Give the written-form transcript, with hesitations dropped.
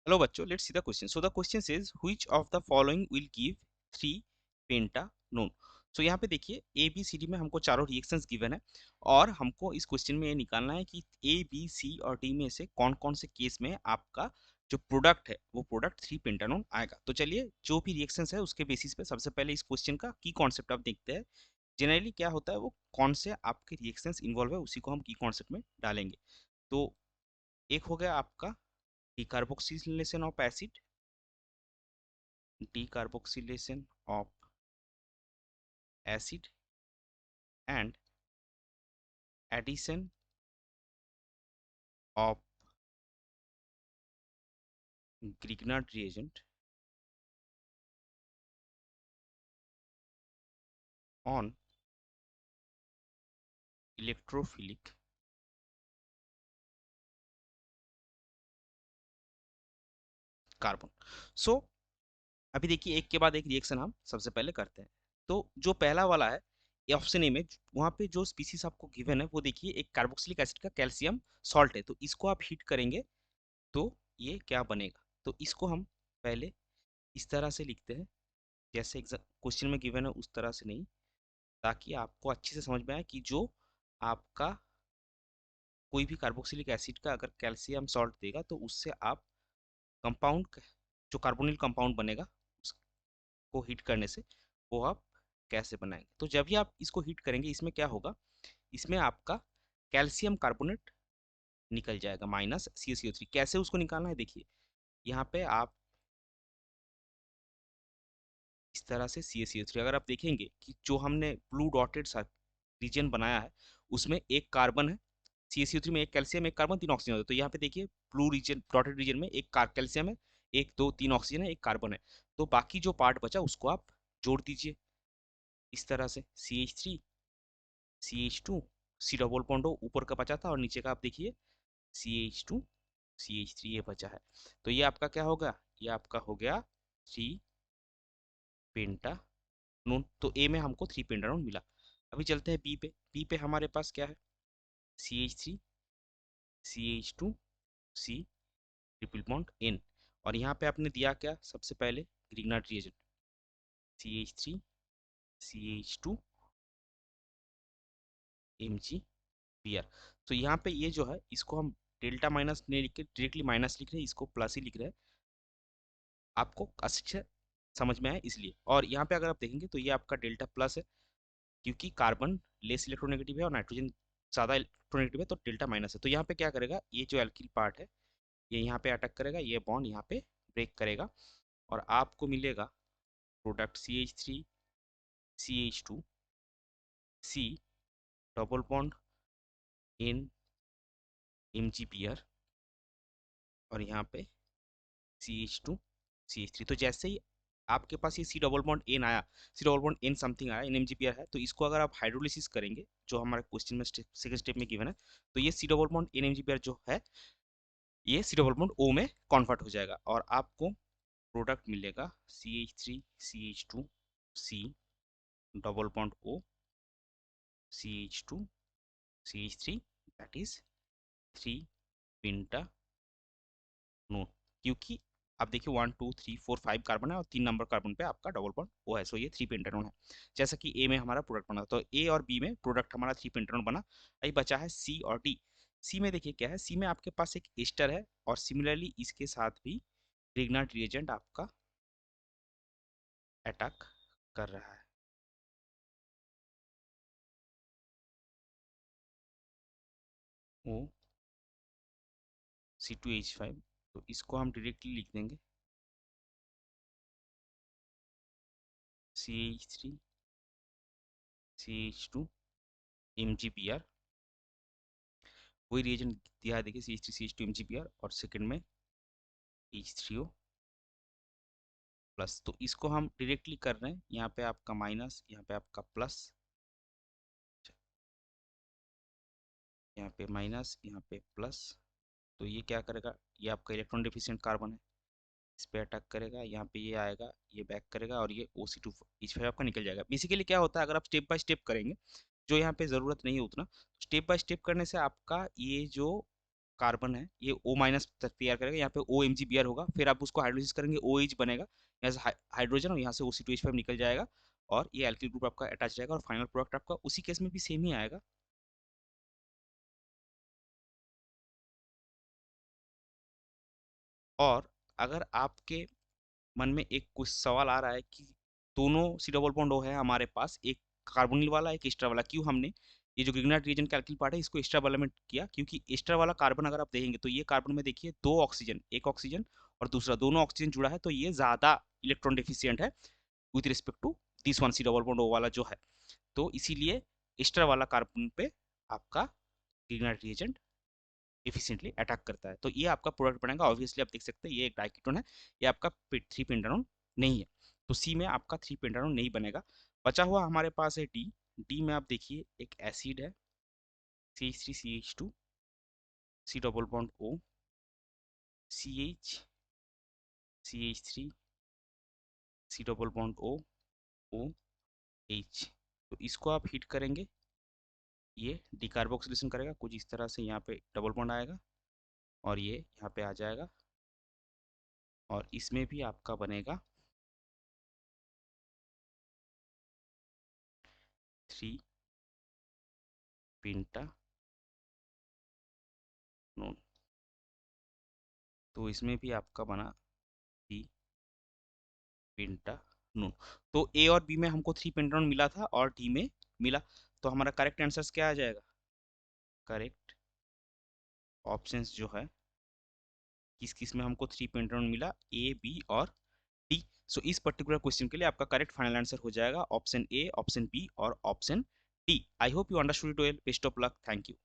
Hello बच्चों, let's see the question. So the question says which of the following will give 3 pentanone. So यहाँ पे देखिए A B C D में हमको चारों रिएक्शंस गिवन है और हमको इस क्वेश्चन में ये निकालना है कि ए बी सी और डी में से कौन कौन से केस में आपका जो प्रोडक्ट है वो प्रोडक्ट 3 पेंटानोन आएगा। तो चलिए जो भी रिएक्शंस है उसके बेसिस पे सबसे पहले इस क्वेश्चन का की कॉन्सेप्ट आप देखते हैं। जनरली क्या होता है वो कौन से आपके रिएक्शंस इन्वॉल्व है उसी को हम की कॉन्सेप्ट में डालेंगे। तो एक हो गया आपका decarboxylation of acid, decarboxylation of acid and addition of Grignard reagent on electrophilic carbon. So अभी देखिए एक के बाद एक रिएक्शन हम सबसे पहले करते हैं। तो जो पहला वाला है ऑप्शन ए में वहां पे जो स्पीसीज आपको गिवन है वो देखिए एक कार्बोक्सिलिक एसिड का कैल्शियम सॉल्ट है। तो इसको आप हीट करेंगे तो ये क्या बनेगा। तो इसको हम पहले इस तरह से लिखते हैं जैसे क्वेश्चन में गिवन है उस तरह से नहीं, ताकि आपको अच्छे से समझ में आए कि जो आपका कोई भी कार्बोक्सिलिक एसिड का अगर कैल्शियम सॉल्ट देगा तो उससे आप कंपाउंड जो कार्बोनिल कंपाउंड बनेगा उसको हीट करने से वो आप कैसे बनाएंगे। तो जब भी आप इसको हीट करेंगे इसमें क्या होगा, इसमें आपका कैल्शियम कार्बोनेट निकल जाएगा माइनस CaCO3। कैसे उसको निकालना है देखिए, यहाँ पे आप इस तरह से CaCO3 अगर आप देखेंगे कि जो हमने ब्लू डॉटेड सा रीजन बनाया है उसमें एक कार्बन है, CaCO3 में एक कैल्शियम एक कार्बन 3 ऑक्सीजन होता है। तो यहाँ पे देखिए ब्लू रीजन डॉटेड रीजन में एक कैल्शियम है, 1 2 3 ऑक्सीजन है, एक कार्बन है। तो बाकी जो पार्ट बचा उसको आप जोड़ दीजिए इस तरह से CH3 CH2 C double bond ऊपर का बचा था और नीचे का आप देखिए CH2 CH3 ये बचा है। तो ये आपका क्या होगा, ये आपका हो गया 3 पेंटानोन। तो ए में हमको 3 पेंटानोन मिला। अभी चलते हैं बी पे। बी पे हमारे पास क्या है, CH3 CH2 C triple bond N। और यहाँ पे आपने दिया क्या सबसे पहले Grignard reagent CH3 CH2 MgBr। तो यहाँ पे ये जो है इसको हम डेल्टा माइनस नहीं लिख के डायरेक्टली माइनस लिख रहे हैं, इसको प्लस ही लिख रहे हैं, आपको अच्छे से समझ में आए इसलिए। और यहाँ पे अगर आप देखेंगे तो ये आपका डेल्टा प्लस है क्योंकि कार्बन लेस इलेक्ट्रोनेगेटिव है और नाइट्रोजन ज़्यादा इलेक्ट्रोनेगेटिव है, तो डेल्टा माइनस है। तो यहाँ पे क्या करेगा, ये जो एल्किल पार्ट है ये यहाँ पे अटैक करेगा, ये बॉन्ड यहाँ पे ब्रेक करेगा और आपको मिलेगा product CH3 CH2 C double bond N MgBr और यहाँ पे CH2 CH3। तो जैसे ही आपके पास ये C डबल बॉन्ड N आया, C double bond N something आया, NMgPr है, तो इसको अगर आप हाइड्रोलिसिस करेंगे जो हमारे क्वेश्चन में सेकंड स्टेप में गिवन है, तो ये C डबल बॉन्ड NMgPr जो है ये C डबल बॉन्ड O में कन्वर्ट हो जाएगा और आपको प्रोडक्ट मिलेगा CH3 CH2 C double bond O CH2 CH3 that is 3 pentanone. क्योंकि आप देखिए 1 2 3 4 5 कार्बन है और 3 नंबर कार्बन पे आपका डबल बॉन्ड ओ है, सो ये 3 पेंटानोन है। जैसा कि ए में हमारा प्रोडक्ट बना, तो ए और बी में प्रोडक्ट हमारा 3 पेंटानोन बना। अभी बचा है सी और डी। सी में देखिए क्या है, सी में आपके पास एक एस्टर है और सिमिलरली इसके साथ भी रिग्नार्ड रिएजेंट आपका अटैक कर रहा है। ओ C2H5, तो इसको हम डायरेक्टली लिख देंगे CH3 CH2 MgBr। वही रिएजेंट दिया है देखिए CH3 CH2 MgBr और सेकंड में H3O प्लस। तो इसको हम डायरेक्टली कर रहे हैं, यहाँ पे आपका माइनस यहाँ पे आपका प्लस, यहाँ पे माइनस यहाँ पे प्लस। तो ये क्या करेगा, ये आपका इलेक्ट्रॉन डिफिशिएंट कार्बन है, इस पे अटैक करेगा, यहाँ पे ये आएगा ये बैक करेगा और ये OC2H5 आपका निकल जाएगा। बेसिकली क्या होता है अगर आप स्टेप बाय स्टेप करेंगे, जो यहाँ पे ज़रूरत नहीं है उतना, स्टेप बाय स्टेप करने से आपका ये जो कार्बन है ये O माइनस तैयार करेगा, यहाँ पे OMgBr होगा, फिर आप उसको हाइड्रोलिसिस करेंगे OH बनेगा, यहाँ से हाइड्रोजन और यहाँ से O2H5 निकल जाएगा और ये एल्किल ग्रुप आपका अटैच रहेगा और फाइनल प्रोडक्ट आपका उसी केस में भी सेम ही आएगा। और अगर आपके मन में एक कुछ सवाल आ रहा है कि दोनों सी डबल बॉन्ड O है हमारे पास, एक कार्बोनिल वाला एक एस्टर वाला, क्यों हमने ये जो ग्रिग्नार्ड रीजन का एल्किल पार्ट है इसको एस्टर वाला में किया, क्योंकि एस्टर वाला कार्बन अगर आप देखेंगे तो ये कार्बन में देखिए दो ऑक्सीजन, एक ऑक्सीजन और दूसरा, दोनों ऑक्सीजन जुड़ा है, तो ये ज्यादा इलेक्ट्रॉन डिफिशियंट है with respect to this one C double bond O वाला जो है, तो इसीलिए एस्टर वाला कार्बन पे आपका ग्रिग्नार्ड रिएजेंट एफिशिएंटली अटैक करता है। तो ये आपका प्रोडक्ट बनेगा, ऑब्वियसली आप देख सकते हैं ये एक डाइकीटोन है, ये आपका थ्री पेंटानोन नहीं है, तो सी में आपका थ्री पेंटानोन नहीं बनेगा। बचा हुआ हमारे पास है डी। डी में आप देखिए एक एसिड है CH3CH2 C double bond O CH C double bond O OH, तो इसको आप हीट करेंगे, ये डिकार्बोक्सिलेशन करेगा कुछ इस तरह से, यहाँ पे डबल बॉन्ड आएगा और ये यहाँ पे आ जाएगा और इसमें भी आपका बनेगा थ्री पेंटानोन, तो इसमें भी आपका बना थ्री पेंटानोन। तो ए और बी में हमको थ्री पेंटानोन मिला था और डी में मिला, तो हमारा करेक्ट आंसर क्या आ जाएगा? करेक्ट ऑप्शंस जो है किस किस में हमको थ्री पेंटानोन मिला, ए बी और डी। सो इस पर्टिकुलर क्वेश्चन के लिए आपका करेक्ट फाइनल आंसर हो जाएगा ऑप्शन ए, ऑप्शन बी और option D. I hope you understood it well, best of luck, thank you.